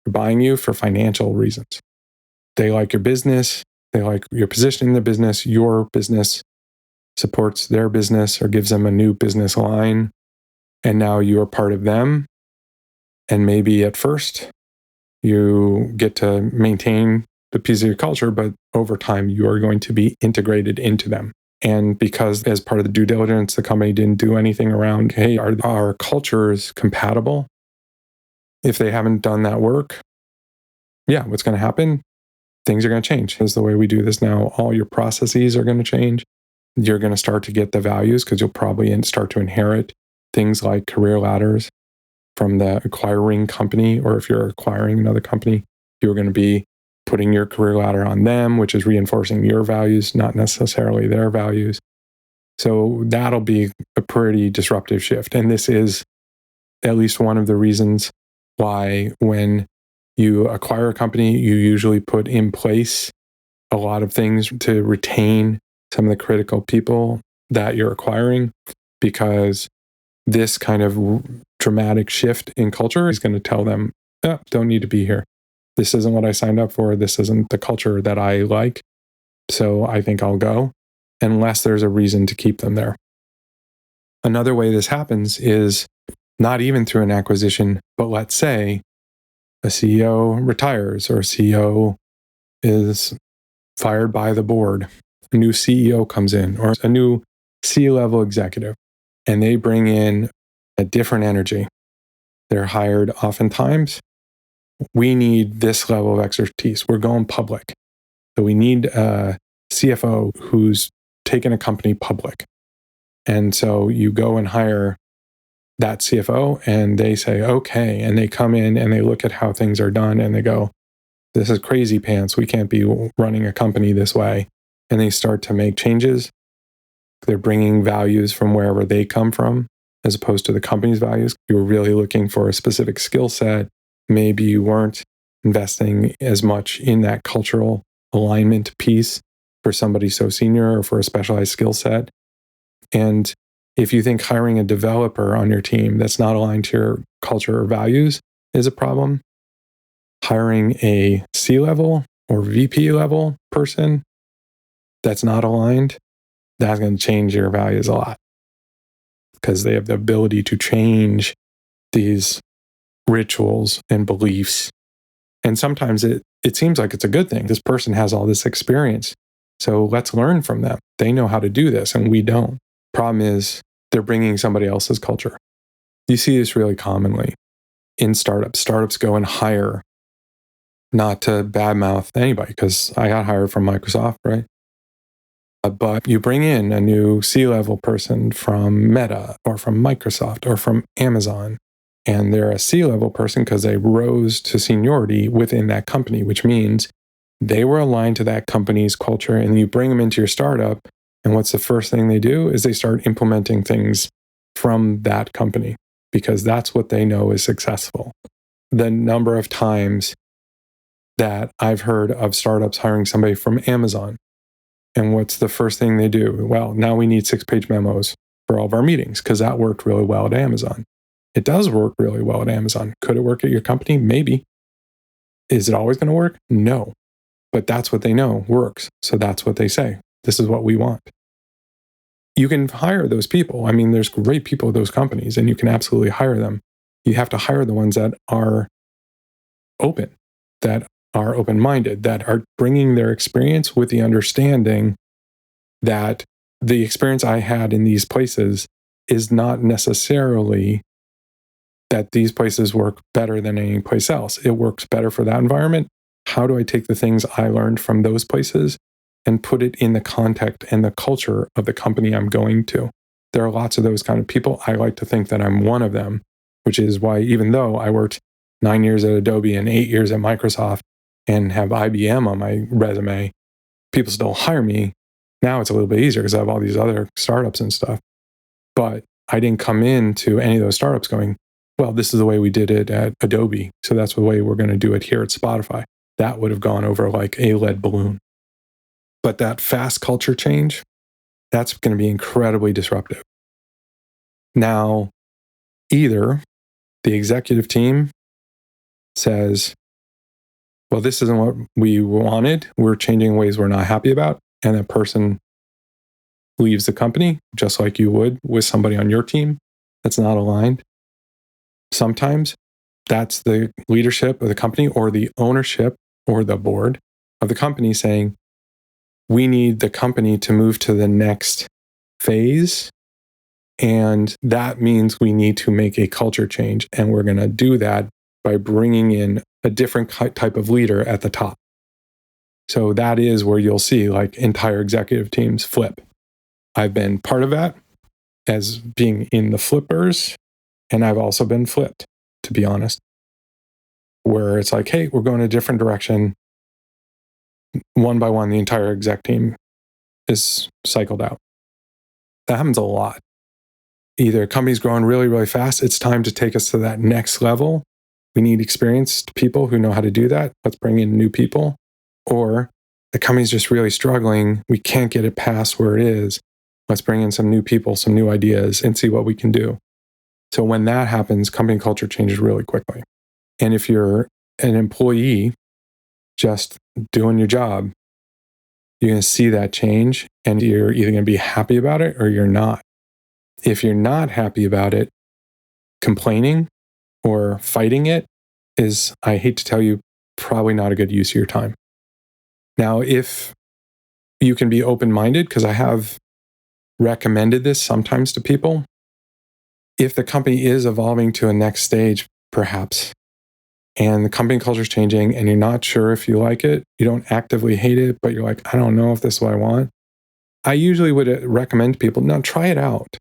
They're buying you for financial reasons. They like your business. They like your position in the business. Your business supports their business or gives them a new business line. And now you are part of them. And maybe at first you get to maintain the piece of your culture, but over time you are going to be integrated into them. And because as part of the due diligence, the company didn't do anything around, hey, are our cultures compatible? If they haven't done that work, what's going to happen? Things are going to change. That's the way we do this now. All your processes are going to change. You're going to start to get the values because you'll probably start to inherit things like career ladders from the acquiring company, or if you're acquiring another company, you're going to be putting your career ladder on them, which is reinforcing your values, not necessarily their values. So that'll be a pretty disruptive shift. And this is at least one of the reasons why when you acquire a company, you usually put in place a lot of things to retain some of the critical people that you're acquiring, because this kind of dramatic shift in culture is going to tell them, don't need to be here. This isn't what I signed up for. This isn't the culture that I like. So I think I'll go, unless there's a reason to keep them there. Another way this happens is not even through an acquisition, but let's say a CEO retires, or a CEO is fired by the board. A new CEO comes in, or a new C-level executive, and they bring in a different energy. They're hired oftentimes. We need this level of expertise. We're going public. So we need a CFO who's taken a company public. And so you go and hire that CFO, and they say, okay. And they come in and they look at how things are done and they go, this is crazy pants. We can't be running a company this way. And they start to make changes. They're bringing values from wherever they come from, as opposed to the company's values. You were really looking for a specific skill set. Maybe you weren't investing as much in that cultural alignment piece for somebody so senior or for a specialized skill set. And if you think hiring a developer on your team that's not aligned to your culture or values is a problem, hiring a C-level or VP level person that's not aligned, that's going to change your values a lot, because they have the ability to change these rituals and beliefs. And sometimes it seems like it's a good thing. This person has all this experience, so let's learn from them. They know how to do this and we don't. Problem is, they're bringing somebody else's culture. You see this really commonly in startups. Startups go and hire, not to badmouth anybody, because I got hired from Microsoft, right? But you bring in a new C-level person from Meta or from Microsoft or from Amazon, and they're a C-level person because they rose to seniority within that company, which means they were aligned to that company's culture, and you bring them into your startup, and what's the first thing they do is they start implementing things from that company, because that's what they know is successful. The number of times that I've heard of startups hiring somebody from Amazon, and what's the first thing they do? Well, now we need 6-page memos for all of our meetings, because that worked really well at Amazon. It does work really well at Amazon. Could it work at your company? Maybe. Is it always going to work? No. But that's what they know works. So that's what they say. This is what we want. You can hire those people. I mean, there's great people at those companies, and you can absolutely hire them. You have to hire the ones that are open, that are open-minded, that are bringing their experience with the understanding that the experience I had in these places is not necessarily that these places work better than any place else. It works better for that environment. How do I take the things I learned from those places and put it in the context and the culture of the company I'm going to? There are lots of those kind of people. I like to think that I'm one of them, which is why even though I worked 9 years at Adobe and 8 years at Microsoft, and have IBM on my resume, people still hire me. Now it's a little bit easier because I have all these other startups and stuff. But I didn't come into any of those startups going, well, this is the way we did it at Adobe, so that's the way we're going to do it here at Spotify. That would have gone over like a lead balloon. But that fast culture change, that's going to be incredibly disruptive. Now, either the executive team says, well, this isn't what we wanted. We're changing ways we're not happy about. And that person leaves the company, just like you would with somebody on your team that's not aligned. Sometimes that's the leadership of the company or the ownership or the board of the company saying, we need the company to move to the next phase. And that means we need to make a culture change. And we're going to do that by bringing in a different type of leader at the top. So that is where you'll see like entire executive teams flip. I've been part of that as being in the flippers, and I've also been flipped, to be honest, where it's like, hey, we're going a different direction. One by one, the entire exec team is cycled out. That happens a lot. Either a company's growing really, really fast. It's time to take us to that next level. We need experienced people who know how to do that. Let's bring in new people. Or the company's just really struggling. We can't get it past where it is. Let's bring in some new people, some new ideas, and see what we can do. So when that happens, company culture changes really quickly. And if you're an employee just doing your job, you're going to see that change, and you're either going to be happy about it or you're not. If you're not happy about it, complaining or fighting it is, I hate to tell you, probably not a good use of your time. Now, if you can be open-minded, because I have recommended this sometimes to people, if the company is evolving to a next stage, perhaps, and the company culture is changing and you're not sure if you like it, you don't actively hate it, but you're like, I don't know if this is what I want. I usually would recommend to people, no, try it out,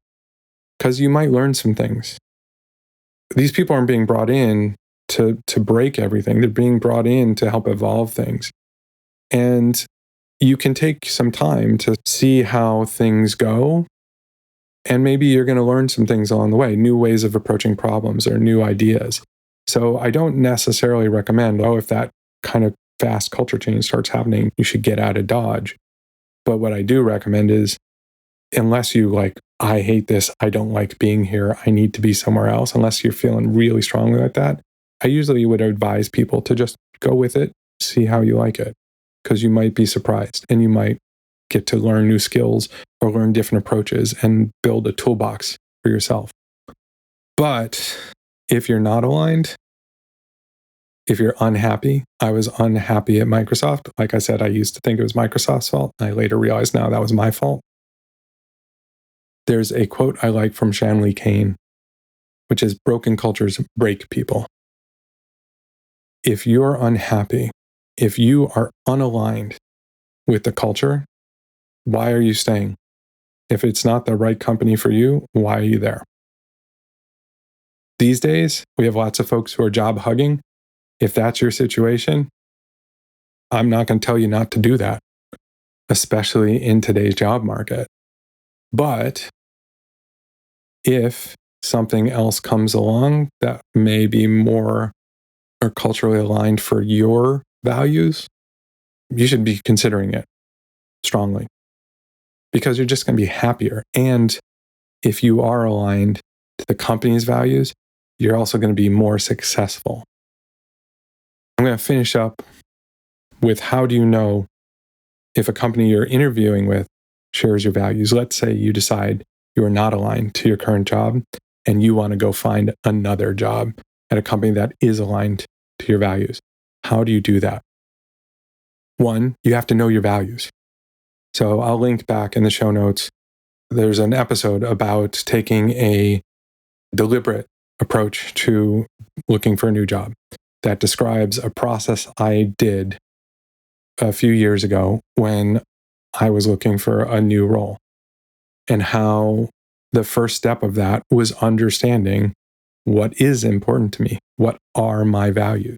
because you might learn some things. These people aren't being brought in to break everything. They're being brought in to help evolve things. And you can take some time to see how things go. And maybe you're going to learn some things along the way, new ways of approaching problems or new ideas. So I don't necessarily recommend, if that kind of fast culture change starts happening, you should get out of Dodge. But what I do recommend is, unless you like, I hate this, I don't like being here, I need to be somewhere else, unless you're feeling really strongly like that, I usually would advise people to just go with it, see how you like it, because you might be surprised and you might get to learn new skills or learn different approaches and build a toolbox for yourself. But if you're not aligned, if you're unhappy, I was unhappy at Microsoft. Like I said, I used to think it was Microsoft's fault. I later realized now that was my fault. There's a quote I like from Shanley Kane, which is, broken cultures break people. If you're unhappy, if you are unaligned with the culture, why are you staying? If it's not the right company for you, why are you there? These days, we have lots of folks who are job hugging. If that's your situation, I'm not going to tell you not to do that, especially in today's job market. But if something else comes along that may be more or culturally aligned for your values, you should be considering it strongly, because you're just going to be happier. And if you are aligned to the company's values, you're also going to be more successful. I'm going to finish up with, how do you know if a company you're interviewing with shares your values? Let's say you decide you are not aligned to your current job and you want to go find another job at a company that is aligned to your values. How do you do that? One, you have to know your values. So I'll link back in the show notes. There's an episode about taking a deliberate approach to looking for a new job that describes a process I did a few years ago when I was looking for a new role, and how the first step of that was understanding what is important to me, what are my values,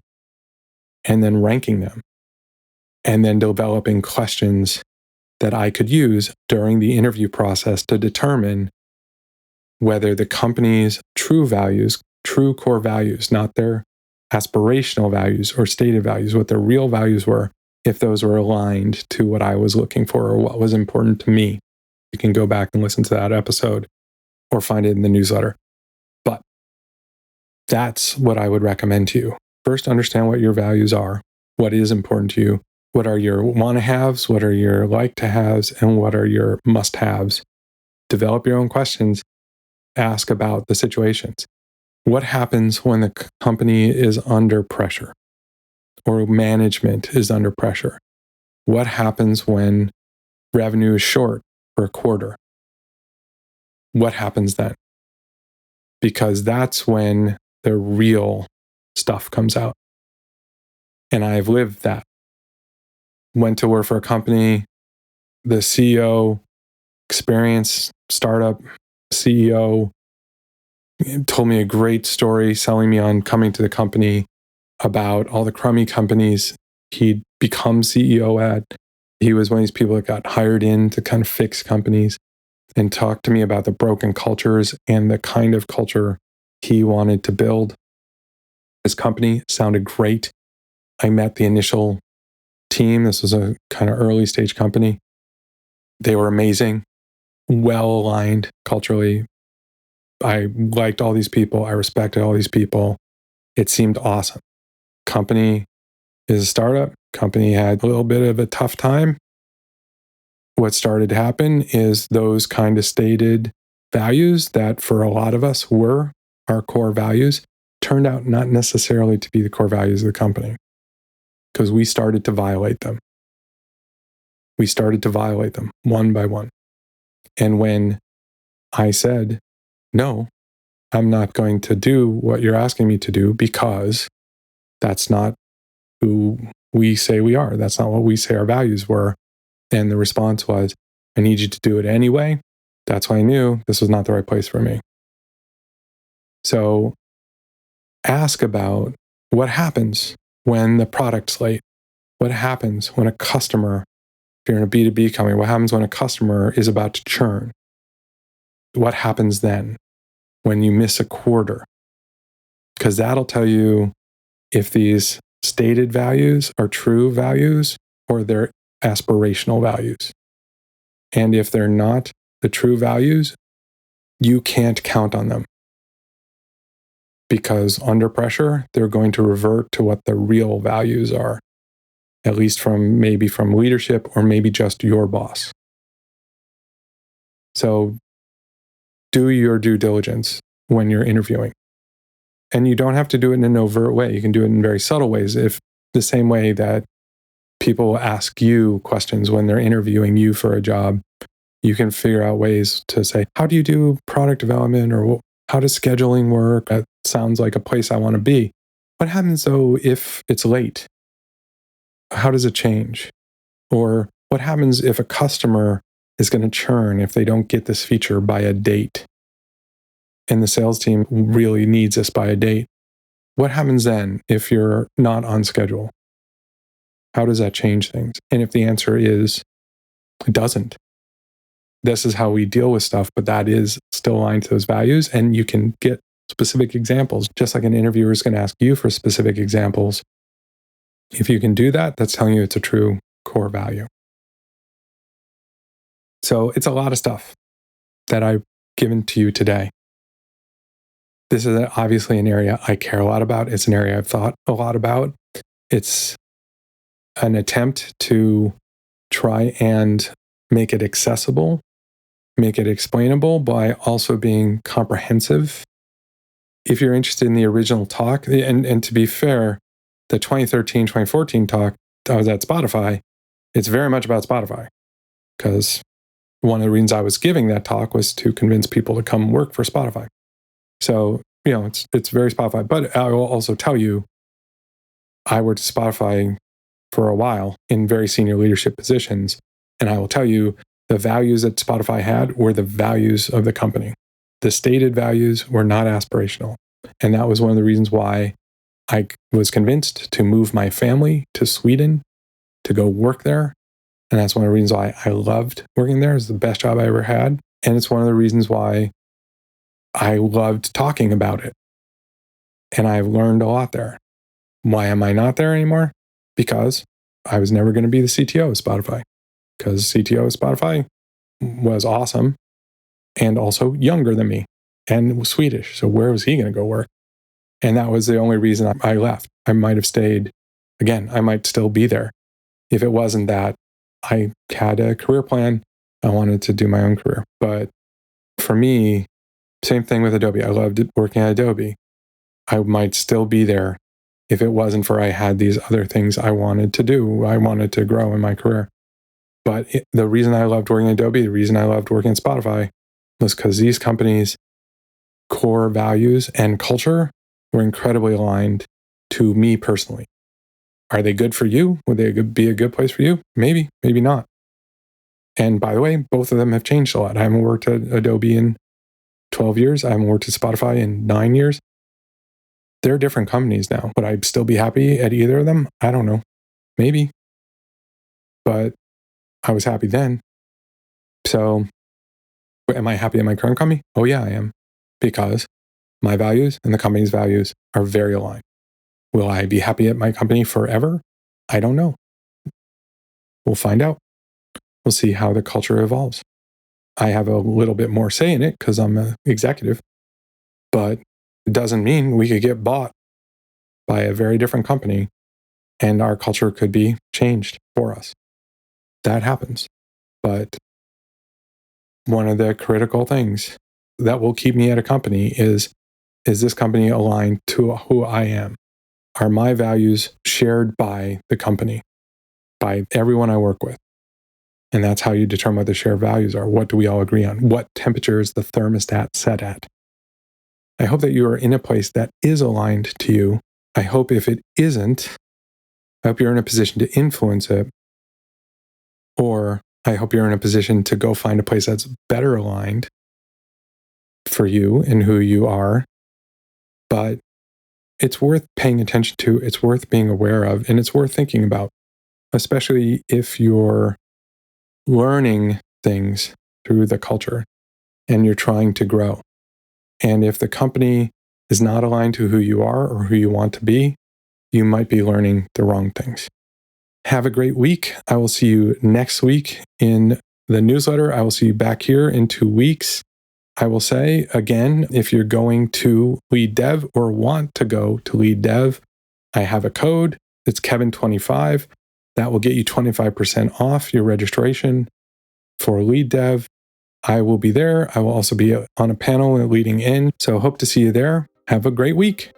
and then ranking them. and then developing questions that I could use during the interview process to determine whether the company's true values, true core values, not their aspirational values or stated values, what their real values were, if those were aligned to what I was looking for or what was important to me. You can go back and listen to that episode or find it in the newsletter. But that's what I would recommend to you. First, understand what your values are, what is important to you, what are your want-to-haves, what are your like-to-haves, and what are your must-haves. Develop your own questions. Ask about the situations. What happens when the company is under pressure or management is under pressure? What happens when revenue is short for a quarter? What happens then? Because that's when the real stuff comes out. And I've lived that. Went to work for a company, the CEO, experienced startup CEO, told me a great story selling me on coming to the company about all the crummy companies he'd become CEO at. He was one of these people that got hired in to kind of fix companies and talked to me about the broken cultures and the kind of culture he wanted to build. His company sounded great. I met the initial team. This was a kind of early stage company. They were amazing, well aligned culturally. I liked all these people. I respected all these people. It seemed awesome. Company is a startup. Company had a little bit of a tough time. What started to happen is those kind of stated values that for a lot of us were our core values turned out not necessarily to be the core values of the company because we started to violate them. We started to violate them one by one. And when I said, no, I'm not going to do what you're asking me to do because that's not who we say we are. That's not what we say our values were. And the response was, I need you to do it anyway. That's why I knew this was not the right place for me. So ask about what happens when the product's late. What happens when a customer, if you're in a B2B company, what happens when a customer is about to churn? What happens then when you miss a quarter? Because that'll tell you if these stated values are true values or they're aspirational values. And if they're not the true values, you can't count on them. Because under pressure, they're going to revert to what the real values are, at least from leadership or maybe just your boss. So do your due diligence when you're interviewing. And you don't have to do it in an overt way. You can do it in very subtle ways. If the same way that people ask you questions when they're interviewing you for a job, you can figure out ways to say, how do you do product development? Or how does scheduling work? That sounds like a place I want to be. What happens though if it's late? How does it change? Or what happens if a customer is going to churn if they don't get this feature by a date? And the sales team really needs this by a date. What happens then if you're not on schedule? How does that change things? And if the answer is, it doesn't, this is how we deal with stuff, but that is still aligned to those values. And you can get specific examples, just like an interviewer is going to ask you for specific examples. If you can do that, that's telling you it's a true core value. So it's a lot of stuff that I've given to you today. This is obviously an area I care a lot about. It's an area I've thought a lot about. It's an attempt to try and make it accessible, make it explainable by also being comprehensive. If you're interested in the original talk, and to be fair, the 2013, 2014 talk I was at Spotify, it's very much about Spotify because one of the reasons I was giving that talk was to convince people to come work for Spotify. So, it's very Spotify. But I will also tell you, I worked at Spotify for a while in very senior leadership positions. And I will tell you, the values that Spotify had were the values of the company. The stated values were not aspirational. And that was one of the reasons why I was convinced to move my family to Sweden to go work there. And that's one of the reasons why I loved working there. It's the best job I ever had. And it's one of the reasons why I loved talking about it. And I've learned a lot there. Why am I not there anymore? Because I was never going to be the CTO of Spotify. Because CTO of Spotify was awesome and also younger than me and was Swedish. So where was he going to go work? And that was the only reason I left. I might have stayed. Again, I might still be there if it wasn't that I had a career plan. I wanted to do my own career. But for me, same thing with Adobe. I loved working at Adobe. I might still be there if it wasn't for I had these other things I wanted to do. I wanted to grow in my career. But the reason I loved working at Adobe, the reason I loved working at Spotify was because these companies' core values and culture were incredibly aligned to me personally. Are they good for you? Would they be a good place for you? Maybe, maybe not. And by the way, both of them have changed a lot. I haven't worked at Adobe in 12 years. I haven't worked at Spotify in 9 years. They're different companies now. Would I still be happy at either of them? I don't know. Maybe. But I was happy then. So am I happy at my current company? Oh yeah, I am. Because my values and the company's values are very aligned. Will I be happy at my company forever? I don't know. We'll find out. We'll see how the culture evolves. I have a little bit more say in it because I'm an executive, but it doesn't mean we could get bought by a very different company and our culture could be changed for us. That happens. But one of the critical things that will keep me at a company is this company aligned to who I am? Are my values shared by the company, by everyone I work with? And that's how you determine what the shared values are. What do we all agree on? What temperature is the thermostat set at? I hope that you are in a place that is aligned to you. I hope if it isn't, I hope you're in a position to influence it. Or I hope you're in a position to go find a place that's better aligned for you and who you are. But it's worth paying attention to, it's worth being aware of, and it's worth thinking about, especially if you're learning things through the culture and you're trying to grow. And if the company is not aligned to who you are or who you want to be, you might be learning the wrong things. Have a great week. I will see you next week in the newsletter. I will see you back here in 2 weeks. I will say again, if you're going to Lead Dev or want to go to Lead Dev, I have a code. It's Kevin25. That will get you 25% off your registration for Lead Dev. I will be there. I will also be on a panel leading in. So hope to see you there. Have a great week.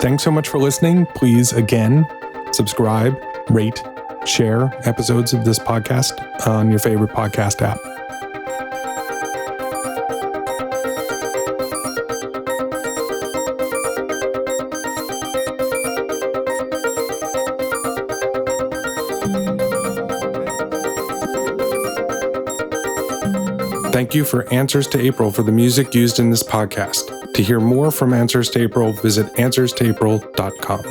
Thanks so much for listening. Please, again, subscribe, rate, share episodes of this podcast on your favorite podcast app. Thank you for Answers to April for the music used in this podcast. To hear more from Answers to April, visit answerstoapril.com.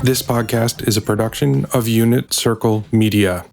This podcast is a production of Unit Circle Media.